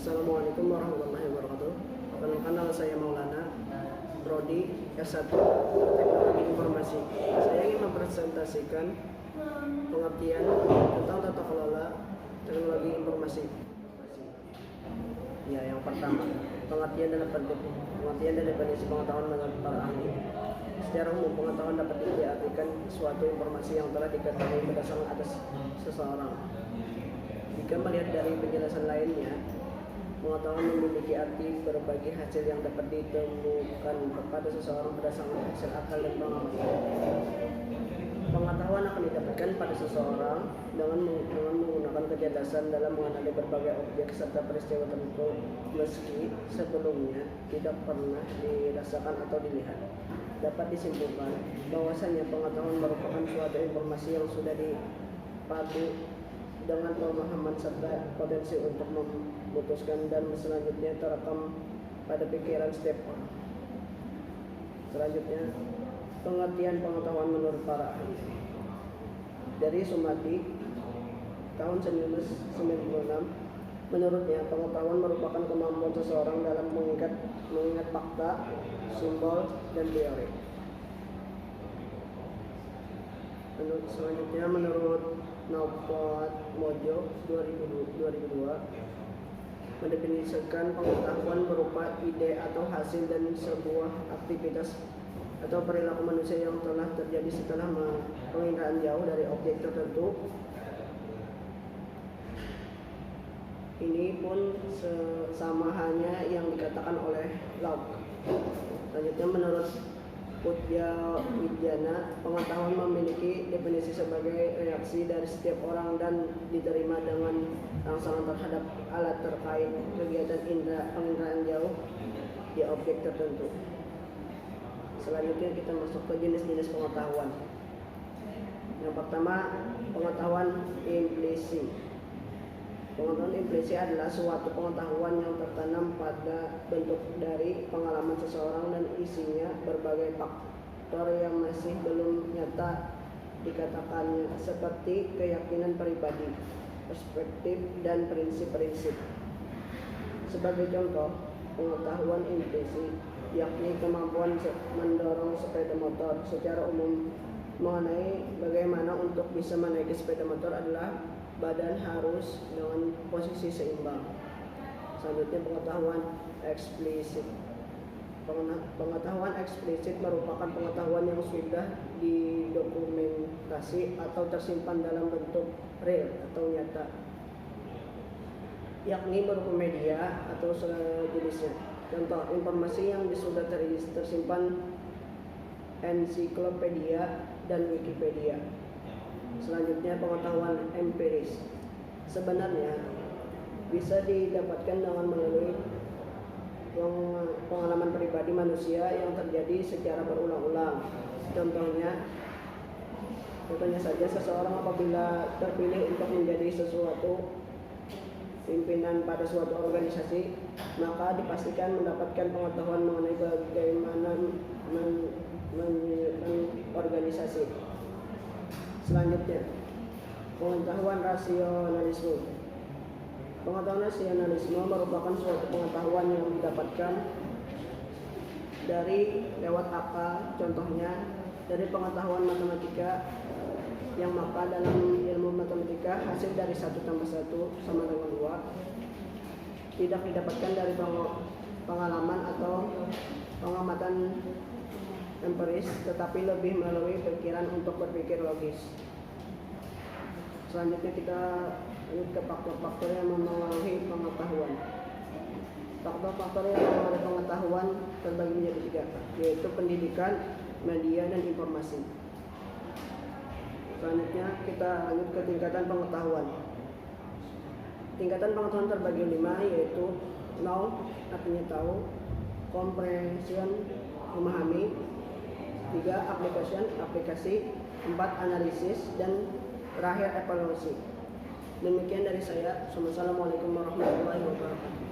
Assalamualaikum warahmatullahi wabarakatuh. Perkenalkan, nama saya Maulana, Prodi S1 Teknologi Informasi. Saya ingin mempresentasikan pengertian tentang tata kelola teknologi informasi. Ya, yang pertama, pengertian dan definisi pengetahuan menurut para ahli. Secara umum, pengetahuan dapat diartikan suatu informasi yang telah diketahui berdasarkan atas seseorang. Jika melihat dari penjelasan lainnya, pengetahuan memiliki arti berbagi hasil yang dapat ditemukan kepada seseorang berdasarkan hasil akal dan pengamatan. Pengetahuan akan didapatkan pada seseorang dengan menggunakan kecerdasan dalam mengenali berbagai objek serta peristiwa tertentu meski sebelumnya tidak pernah dirasakan atau dilihat. Dapat disimpulkan bahwasanya pengetahuan merupakan suatu informasi yang sudah dipadu dengan pemahaman serta potensi untuk memutuskan dan selanjutnya terekam pada pikiran setiap orang. Selanjutnya, pengertian pengetahuan menurut para ahli. Dari Sumadi tahun 1996, menurutnya pengetahuan merupakan kemampuan seseorang dalam mengingat fakta, simbol, dan teori. Selanjutnya, menurut Naufal Mojo 2002 mendefinisikan pengetahuan berupa ide atau hasil dan sebuah aktivitas atau perilaku manusia yang telah terjadi setelah penginderaan jauh dari objek tertentu. Ini pun sama halnya yang dikatakan oleh Locke. Selanjutnya, menurut Putja Widjana, pengetahuan memiliki definisi sebagai reaksi dari setiap orang dan diterima dengan rangsangan terhadap alat terkait kegiatan penginderaan jauh di objek tertentu. Selanjutnya kita masuk ke jenis-jenis pengetahuan. Yang pertama, pengetahuan implisit. Pengetahuan implisit adalah suatu pengetahuan yang tertanam pada bentuk dari pengalaman seseorang dan isinya berbagai faktor yang masih belum nyata dikatakannya, seperti keyakinan pribadi, perspektif, dan prinsip-prinsip. Sebagai contoh, pengetahuan implisit yakni kemampuan mendorong sepeda motor. Secara umum, mengenai bagaimana untuk bisa menaiki sepeda motor adalah badan harus dengan posisi seimbang. Selanjutnya, pengetahuan eksplisit. Pengetahuan eksplisit merupakan pengetahuan yang sudah didokumentasi atau tersimpan dalam bentuk real atau nyata, yakni berupa media atau sejenisnya. Contoh informasi yang sudah tersimpan ensiklopedia dan Wikipedia. Selanjutnya, pengetahuan empiris. Sebenarnya bisa didapatkan dengan melalui pengalaman pribadi manusia yang terjadi secara berulang-ulang. Contohnya saja, seseorang apabila terpilih untuk menjadi sesuatu pimpinan pada suatu organisasi, maka dipastikan mendapatkan pengetahuan mengenai bagaimana organisasi. Selanjutnya, pengetahuan rasionalisme. Pengetahuan rasionalisme merupakan suatu pengetahuan yang didapatkan dari lewat akal. Contohnya, dari pengetahuan matematika, yang maka dalam ilmu matematika hasil dari 1 tambah 1 sama dengan 2 tidak didapatkan dari pengalaman atau pengamatan empiris, tetapi lebih melalui pikiran untuk berpikir logis. Selanjutnya kita lanjut ke faktor-faktor yang mempengaruhi pengetahuan. Faktor-faktor yang mempengaruhi pengetahuan terbagi menjadi 3, yaitu pendidikan, media, dan informasi. Selanjutnya kita lanjut ke tingkatan pengetahuan. Tingkatan pengetahuan terbagi 5, yaitu know, artinya tahu, comprehension, memahami, 3, aplikasi, 4, analisis, dan terakhir evaluasi. Demikian dari saya. Wassalamualaikum warahmatullahi wabarakatuh.